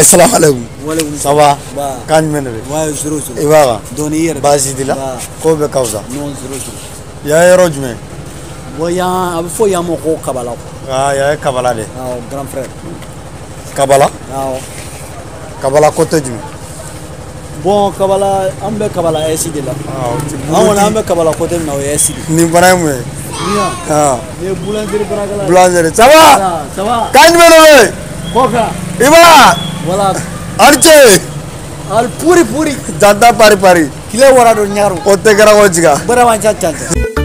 Assalamu alaikum. Walaikum Ça va? Bah. Kan menere. Ouais, zéro. Ibaga. Donner. Basi dila. Ko be kauza. Non, zéro. Ya yero jume. Voyant, il faut y avoir mon Kabbalah. Ah, ya kabala de. Ah, grand frère. Kabala? Ah, Kabala côté jume. bon, Kabbalah, on peut Kabbalah ici de là. Ah, on a Kabbalah côté de là ici. Ni bana mu. Ah. Ye boulangerie Baragala. Boulangerie. Ça va? Ça va. Kan menere. Boka. Iba. Voilà. Arche. Al puri. Janda pari. Kile wara do nyaru. Otte gara wojiga. Bara wancha chanta.